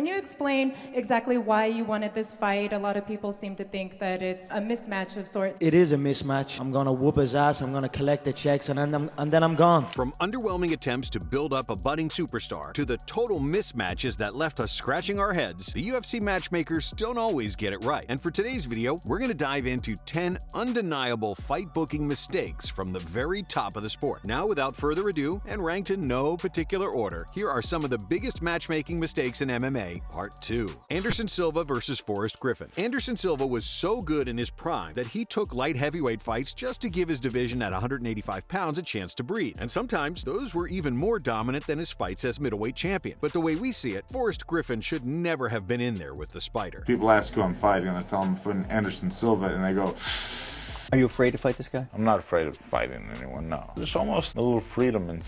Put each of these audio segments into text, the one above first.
Can you explain exactly why you wanted this fight? A lot of people seem to think that it's a mismatch of sorts. It is a mismatch. I'm gonna whoop his ass, I'm gonna collect the checks, and then I'm gone. From underwhelming attempts to build up a budding superstar to the total mismatches that left us scratching our heads, the UFC matchmakers don't always get it right. And for today's video, we're gonna dive into 10 undeniable fight booking mistakes from the very top of the sport. Now, without further ado, and ranked in no particular order, here are some of the biggest matchmaking mistakes in MMA, Part 2. Anderson Silva versus Forrest Griffin. Anderson Silva was so good in his prime that he took light heavyweight fights just to give his division at 185 pounds a chance to breathe. And sometimes those were even more dominant than his fights as middleweight champion. But the way we see it, Forrest Griffin should never have been in there with the Spider. People ask who I'm fighting, and I tell them I'm fighting Anderson Silva, and they go, are you afraid to fight this guy? I'm not afraid of fighting anyone, no. There's almost a little freedom in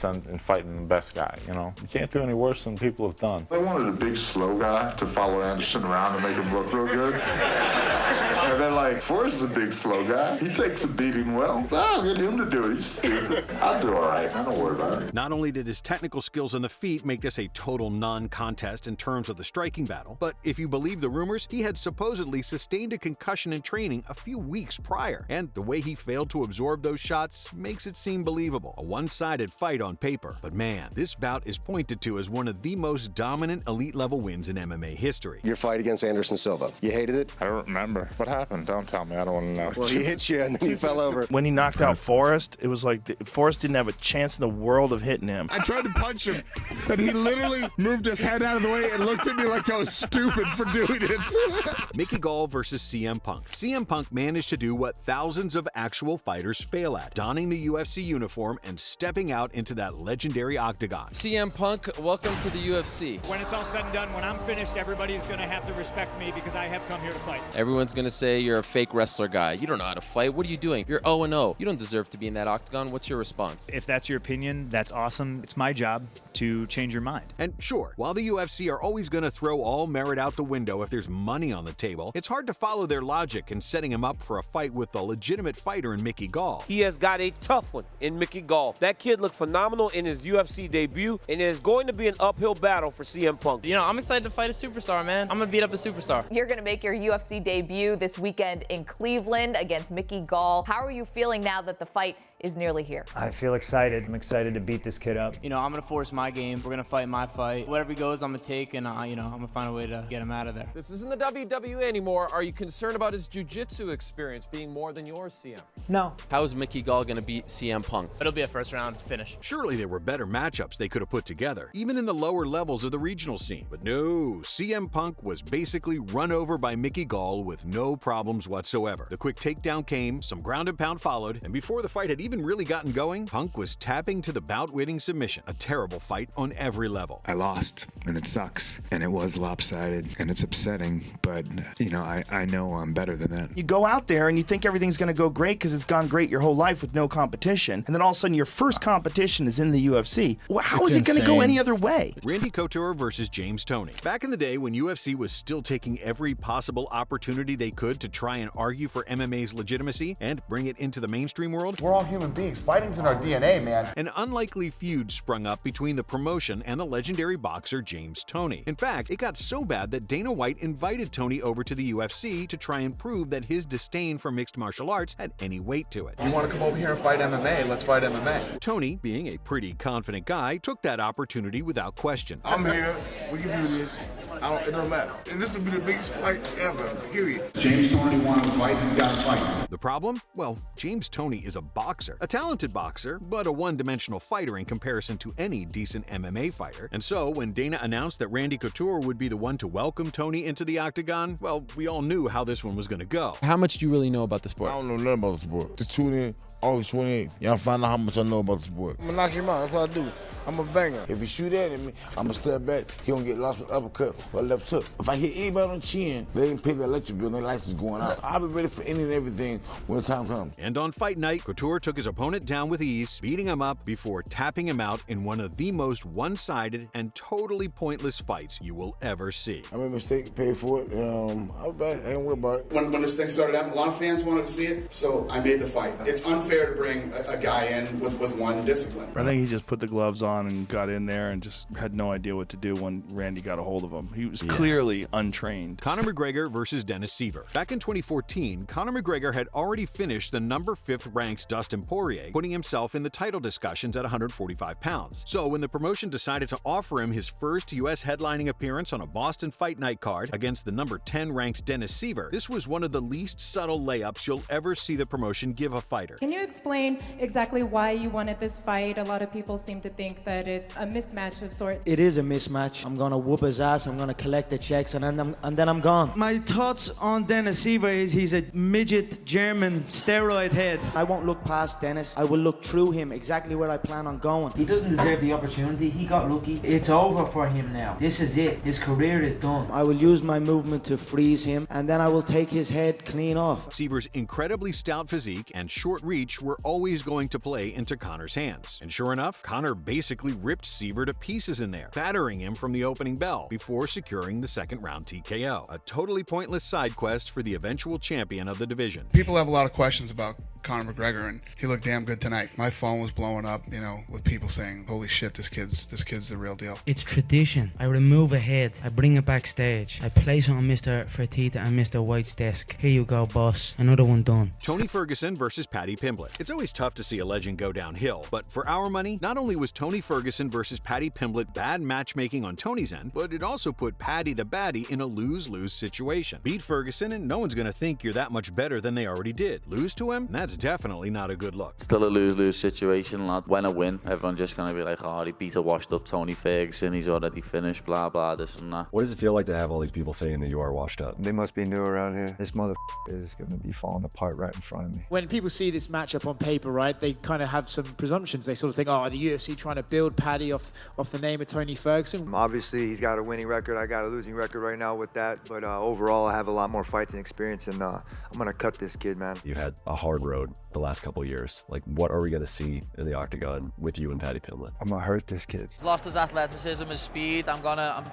fighting the best guy, you know? You can't do any worse than people have done. They wanted a big, slow guy to follow Anderson around and make him look real good. And they're like, Forrest is a big, slow guy. He takes a beating well. I'll get him to do it. He's stupid. I'll do all right. I don't worry about it. Not only did his technical skills on the feet make this a total non-contest in terms of the striking battle, but if you believe the rumors, he had supposedly sustained a concussion in training a few weeks prior. And the way he failed to absorb those shots makes it seem believable. A one-sided fight on paper. But man, this bout is pointed to as one of the most dominant elite-level wins in MMA history. Your fight against Anderson Silva. You hated it? I don't remember. What happened? Don't tell me. I don't want to know. Well, he hit you and then you fell over. When he knocked out Forrest, it was like Forrest didn't have a chance in the world of hitting him. I tried to punch him, and he literally moved his head out of the way and looked at me like I was stupid for doing it. Mickey Gall versus CM Punk. CM Punk managed to do what thousands of actual fighters fail at, donning the UFC uniform and stepping out into that legendary octagon. CM Punk, welcome to the UFC. When it's all said and done, when I'm finished, everybody's going to have to respect me because I have come here to fight. Everyone's going to say you're a fake wrestler guy. You don't know how to fight. What are you doing? You're 0-0. You don't deserve to be in that octagon. What's your response? If that's your opinion, that's awesome. It's my job to change your mind. And sure, while the UFC are always going to throw all merit out the window if there's money on the table, it's hard to follow their logic in setting him up for a fight with a legitimate fighter in Mickey Gall. He has got a tough one in Mickey Gall. That kid looked phenomenal in his UFC debut, and there's going to be an uphill battle for CM Punk. You know, I'm excited to fight a superstar, man. I'm gonna beat up a superstar. You're gonna make your UFC debut this weekend in Cleveland against Mickey Gall. How are you feeling now that the fight is nearly here? I feel excited. I'm excited to beat this kid up. You know, I'm gonna force my game. We're gonna fight my fight. Whatever he goes, I'm gonna take, and you know, I'm gonna find a way to get him out of there. This isn't the WWE anymore. Are you concerned about his jiu-jitsu experience being more than yours, CM? No. How is Mickey Gall gonna beat CM Punk? It'll be a first-round finish. Surely there were better matchups they could have put together, even in the lower levels of the regional scene. But no, CM Punk was basically run over by Mickey Gall with no problems whatsoever. The quick takedown came, some ground and pound followed, and before the fight had even really gotten going, Punk was tapping to the bout-winning submission. A terrible fight on every level. I lost, and it sucks, and it was lopsided, and it's upsetting, but, you know, I know I'm better than that. You go out there and you think everything's going to go great because it's gone great your whole life with no competition, and then all of a sudden your first competition is in the UFC. Well, how is it going to go any other way? Randy Couture versus James Toney. Back in the day when UFC was still taking every possible opportunity they could to try and argue for MMA's legitimacy and bring it into the mainstream world, We're all human beings. Fighting's in our DNA, man. an unlikely feud sprung up between the promotion and the legendary boxer James Toney. In fact, it got so bad that Dana White invited Toney over to the UFC to try and prove that his disdain for mixed martial arts had any weight to it. You want to come over here and fight MMA? Let's fight MMA. Toney, being a pretty confident guy, took that opportunity without question. I'm here. We can do this. It doesn't matter. And this will be the biggest fight ever, period. James Toney wanted to fight, he's got to fight. The problem? Well, James Toney is a boxer. A talented boxer, but a one-dimensional fighter in comparison to any decent MMA fighter. And so, when Dana announced that Randy Couture would be the one to welcome Toney into the octagon, well, we all knew how this one was going to go. How much do you really know about the sport? I don't know nothing about the sport. Just tune in August 28th. Y'all find out how much I know about the sport. I'm gonna knock him out. That's what I do. I'm a banger. If he shoot at me, I'm gonna step back. He gonna get lost with uppercut or left hook. If I hit anybody on the chin, they didn't pay the electric bill and their lights is going out. I'll be ready for any and everything when the time comes. And on fight night, Couture took his opponent down with ease, beating him up before tapping him out in one of the most one-sided and totally pointless fights you will ever see. I made a mistake, paid for it. I was bad. I ain't worried about it. When this thing started happening, a lot of fans wanted to see it, so I made the fight. It's unfair to bring a guy in with one discipline. I think he just put the gloves on and got in there and just had no idea what to do when Randy got a hold of him. He was clearly untrained. Conor McGregor versus Dennis Siver. Back in 2014, Conor McGregor had already finished the number 5th ranked Dustin Poirier, putting himself in the title discussions at 145 pounds. So when the promotion decided to offer him his first U.S. headlining appearance on a Boston Fight Night card against the number 10 ranked Dennis Siver, this was one of the least subtle layups you'll ever see the promotion give a fighter. Can you explain exactly why you wanted this fight? A lot of people seem to think that it's a mismatch of sorts. It is a mismatch. I'm gonna whoop his ass. I'm gonna collect the checks, and then I'm gone. My thoughts on Dennis Siver is he's a midget German steroid head. I won't look past Dennis. I will look through him exactly where I plan on going. He doesn't deserve the opportunity. He got lucky. It's over for him now. This is it. His career is done. I will use my movement to freeze him, and then I will take his head clean off. Siver's incredibly stout physique and short reach were always going to play into Conor's hands. And sure enough, Conor basically ripped Siver to pieces in there, battering him from the opening bell before securing the second round TKO. A totally pointless side quest for the eventual champion of the division. People have a lot of questions about Conor McGregor, and he looked damn good tonight. My phone was blowing up, you know, with people saying, holy shit, this kid's the real deal. It's tradition. I remove a head, I bring it backstage, I place it on Mr. Fertitta and Mr. White's desk. Here you go, boss. Another one done. Tony Ferguson versus Paddy Pimblett. It's always tough to see a legend go downhill, but for our money, not only was Tony Ferguson versus Paddy Pimblett bad matchmaking on Tony's end, but it also put Paddy the baddie in a lose-lose situation. Beat Ferguson and no one's gonna think you're that much better than they already did. Lose to him? That's definitely not a good look. Still a lose-lose situation, lad. When I win, everyone's just gonna be like, oh, he beat a washed-up Tony Ferguson, he's already finished, blah, blah, this and that. What does it feel like to have all these people saying that you are washed up? They must be new around here. This mother is gonna be falling apart right in front of me. When people see this matchup on paper, right, they kind of have some presumptions. They sort of think, oh, the UFC trying to build Paddy off the name of Tony Ferguson. Obviously, he's got a winning record. I got a losing record right now with that. But overall, I have a lot more fights and experience, and I'm gonna cut this kid, man. You've had a hard road the last couple years. Like, what are we gonna see in the octagon with you and Paddy Pimblett? I'm gonna hurt this kid. He's lost his athleticism, his speed. I'm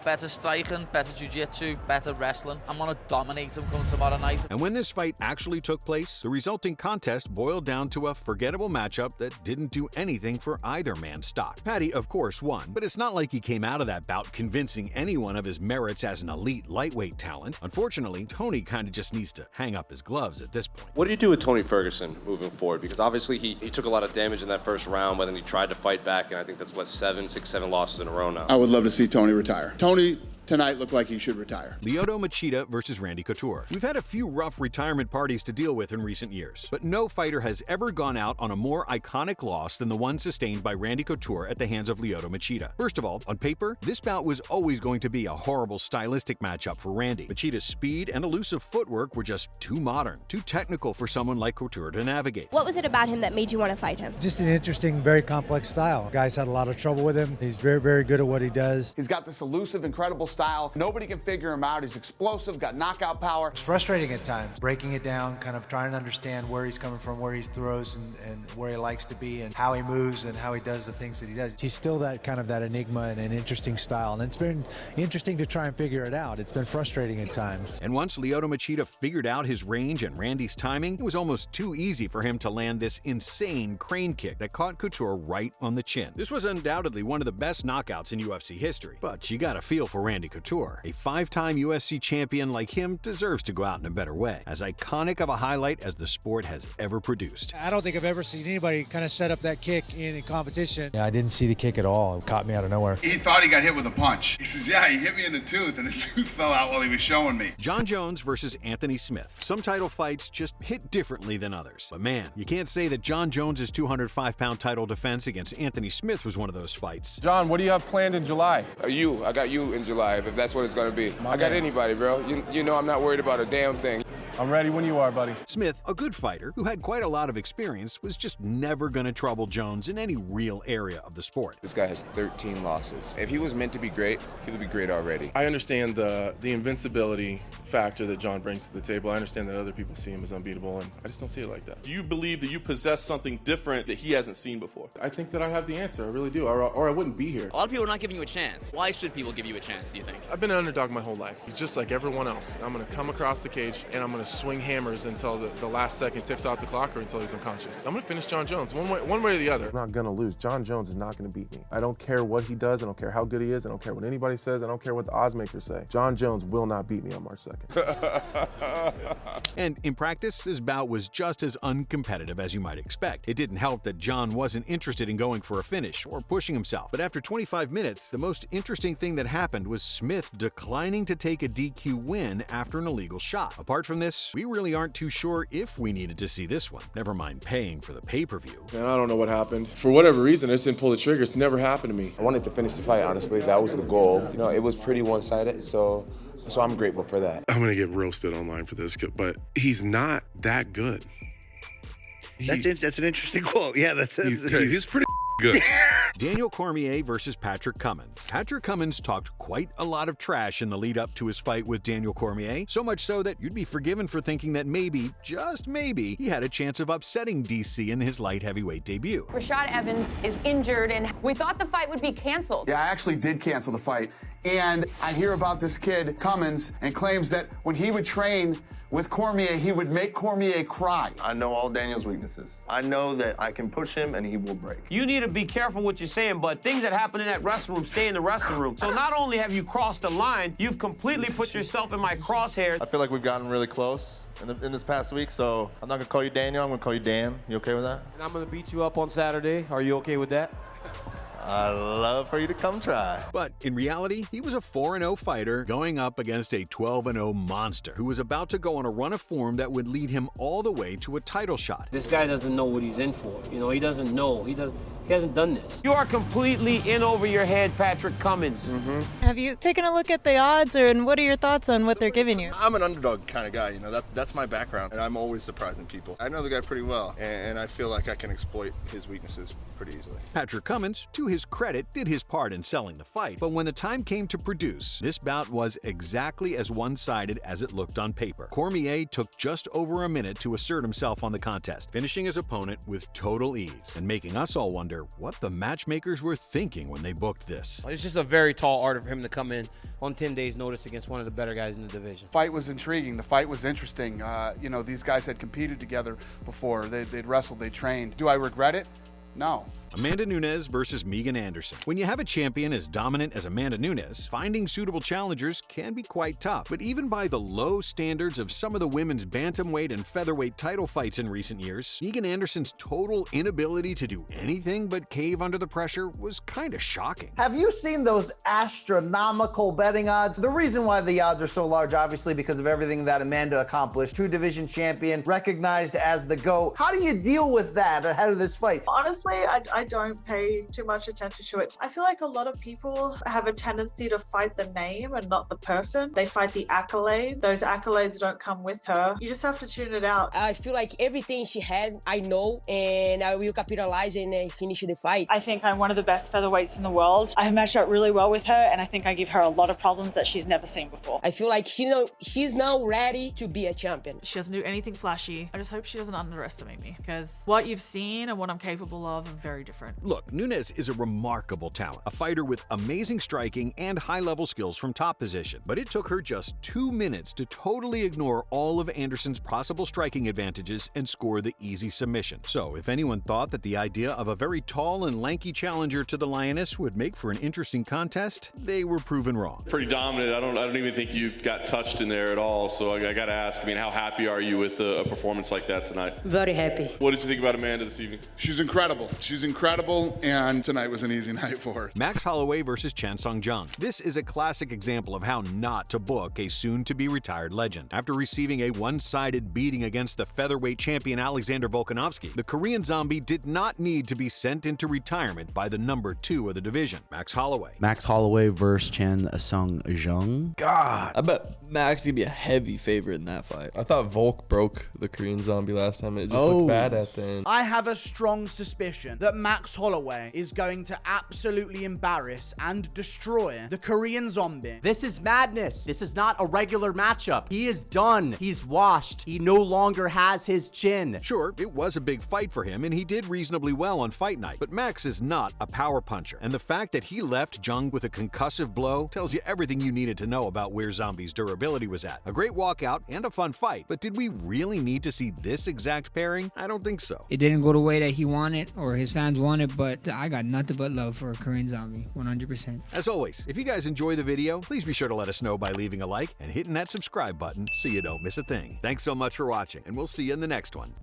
better striking, better jiu-jitsu, better wrestling. I'm gonna dominate him come tomorrow night. And when this fight actually took place, the resulting contest boiled down to a forgettable matchup that didn't do anything for either man's stock. Paddy, of course, won, but it's not like he came out of that bout convincing anyone of his merits as an elite lightweight talent. Unfortunately, Tony kind of just needs to hang up his gloves at this point. What do you do with Tony Ferguson moving forward? Because obviously he took a lot of damage in that first round, but then he tried to fight back, and I think that's what, 6-7 losses in a row now. I would love to see Tony retire. Tony tonight looked like he should retire. Lyoto Machida versus Randy Couture. We've had a few rough retirement parties to deal with in recent years, but no fighter has ever gone out on a more iconic loss than the one sustained by Randy Couture at the hands of Lyoto Machida. First of all, on paper, this bout was always going to be a horrible stylistic matchup for Randy. Machida's speed and elusive footwork were just too modern, too technical for someone like Couture to navigate. What was it about him that made you want to fight him? Just an interesting, very complex style. The guy's had a lot of trouble with him. He's very, very good at what he does. He's got this elusive, incredible style. Nobody can figure him out. He's explosive, got knockout power. It's frustrating at times, breaking it down, kind of trying to understand where he's coming from, where he throws and where he likes to be and how he moves and how he does the things that he does. He's still that kind of that enigma and an interesting style, and it's been interesting to try and figure it out. It's been frustrating at times. And once Lyoto Machida figured out his range and Randy's timing, it was almost too easy for him to land this insane crane kick that caught Couture right on the chin. This was undoubtedly one of the best knockouts in UFC history, but you gotta feel for Randy Couture. A 5-time UFC champion like him deserves to go out in a better way, as iconic of a highlight as the sport has ever produced. I don't think I've ever seen anybody kind of set up that kick in a competition. Yeah, I didn't see the kick at all. It caught me out of nowhere. He thought he got hit with a punch. He says, yeah, he hit me in the tooth, and his tooth fell out while he was showing me. Jon Jones versus Anthony Smith. Some title fights just hit differently than others. But man, you can't say that Jon Jones' 205-pound title defense against Anthony Smith was one of those fights. Jon, what do you have planned in July? I got you in July, if that's what it's going to be. I got anybody, bro. You know I'm not worried about a damn thing. I'm ready when you are, buddy. Smith, a good fighter who had quite a lot of experience, was just never going to trouble Jones in any real area of the sport. This guy has 13 losses. If he was meant to be great, he would be great already. I understand the invincibility factor that Jon brings to the table. I understand that other people see him as unbeatable, and I just don't see it like that. Do you believe that you possess something different that he hasn't seen before? I think that I have the answer. I really do, or I wouldn't be here. A lot of people are not giving you a chance. Why should people give you a chance, do you think? I've been an underdog my whole life. He's just like everyone else. I'm going to come across the cage, and I'm going to to swing hammers until the last second ticks off the clock or until he's unconscious. I'm going to finish Jon Jones one way or the other. I'm not going to lose. Jon Jones is not going to beat me. I don't care what he does. I don't care how good he is. I don't care what anybody says. I don't care what the odds makers say. Jon Jones will not beat me on March 2nd. And in practice, this bout was just as uncompetitive as you might expect. It didn't help that Jon wasn't interested in going for a finish or pushing himself. But after 25 minutes, the most interesting thing that happened was Smith declining to take a DQ win after an illegal shot. Apart from this, we really aren't too sure if we needed to see this one, never mind paying for the pay-per-view. Man, I don't know what happened. For whatever reason, I just didn't pull the trigger. It's never happened to me. I wanted to finish the fight, honestly. That was the goal. You know, it was pretty one-sided, so I'm grateful for that. I'm going to get roasted online for this, but he's not that good. That's an interesting quote. Yeah, he's pretty good. Daniel Cormier versus Patrick Cummins. Patrick Cummins talked quite a lot of trash in the lead up to his fight with Daniel Cormier, so much so that you'd be forgiven for thinking that maybe, just maybe, he had a chance of upsetting DC in his light heavyweight debut. Rashad Evans is injured, and we thought the fight would be canceled. Yeah, I actually did cancel the fight. And I hear about this kid, Cummins, and claims that when he would train with Cormier, he would make Cormier cry. I know all Daniel's weaknesses. I know that I can push him and he will break. You need to be careful what you're saying, but things that happen in that wrestling room stay in the wrestling room. So not only have you crossed the line, you've completely put yourself in my crosshairs. I feel like we've gotten really close in this past week, so I'm not gonna call you Daniel, I'm gonna call you Dan. You okay with that? And I'm gonna beat you up on Saturday. Are you okay with that? I'd love for you to come try. But in reality, he was a 4-0 fighter going up against a 12-0 monster who was about to go on a run of form that would lead him all the way to a title shot. This guy doesn't know what he's in for. You know, he doesn't know. He hasn't done this. You are completely in over your head, Patrick Cummins. Have you taken a look at the odds, and what are your thoughts on what they're giving you? I'm an underdog kind of guy, you know, that's my background, and I'm always surprising people. I know the guy pretty well, and I feel like I can exploit his weaknesses pretty easily. Patrick Cummins, to his credit, did his part in selling the fight, but when the time came to produce, this bout was exactly as one-sided as it looked on paper. Cormier took just over a minute to assert himself on the contest, finishing his opponent with total ease, and making us all wonder what the matchmakers were thinking when they booked this. It's just a very tall order for him to come in on 10 days' notice against one of the better guys in the division. Fight was intriguing. The fight was interesting. You know, these guys had competed together before. They'd wrestled, they trained. Do I regret it? No. Amanda Nunes versus Megan Anderson. When you have a champion as dominant as Amanda Nunes, finding suitable challengers can be quite tough. But even by the low standards of some of the women's bantamweight and featherweight title fights in recent years, Megan Anderson's total inability to do anything but cave under the pressure was kind of shocking. Have you seen those astronomical betting odds? The reason why the odds are so large, obviously, because of everything that Amanda accomplished. 2-division champion, recognized as the GOAT. How do you deal with that ahead of this fight? Honestly, I don't pay too much attention to it. I feel like a lot of people have a tendency to fight the name and not the person. They fight the accolade. Those accolades don't come with her. You just have to tune it out. I feel like everything she had, I know, and I will capitalize and finish the fight. I think I'm one of the best featherweights in the world. I've matched up really well with her, and I think I give her a lot of problems that she's never seen before. I feel like she's now ready to be a champion. She doesn't do anything flashy. I just hope she doesn't underestimate me, because what you've seen and what I'm capable of are very different. Look, Nunes is a remarkable talent, a fighter with amazing striking and high-level skills from top position. But it took her just 2 minutes to totally ignore all of Anderson's possible striking advantages and score the easy submission. So if anyone thought that the idea of a very tall and lanky challenger to the Lioness would make for an interesting contest, they were proven wrong. Pretty dominant. I don't even think you got touched in there at all. So I got to ask, I mean, how happy are you with a performance like that tonight? Very happy. What did you think about Amanda this evening? She's incredible. She's incredible, and tonight was an easy night for her. Max Holloway versus Chan Sung Jung. This is a classic example of how not to book a soon-to-be retired legend. After receiving a one-sided beating against the featherweight champion Alexander Volkanovski, the Korean Zombie did not need to be sent into retirement by the number 2 of the division, Max Holloway. Max Holloway versus Chan Sung Jung. God, I bet Max is gonna be a heavy favorite in that fight. I thought Volk broke the Korean Zombie last time. It just looked bad at the end. I have a strong suspicion that Max Holloway is going to absolutely embarrass and destroy the Korean Zombie. This is madness. This is not a regular matchup. He is done. He's washed. He no longer has his chin. Sure, it was a big fight for him, and he did reasonably well on fight night, but Max is not a power puncher, and the fact that he left Jung with a concussive blow tells you everything you needed to know about where Zombie's durability was at. A great walkout and a fun fight, but did we really need to see this exact pairing? I don't think so. It didn't go the way that he wanted or his fans wanted, but I got nothing but love for Korean Zombie, 100%. As always, if you guys enjoy the video, please be sure to let us know by leaving a like and hitting that subscribe button so you don't miss a thing. Thanks so much for watching, and we'll see you in the next one.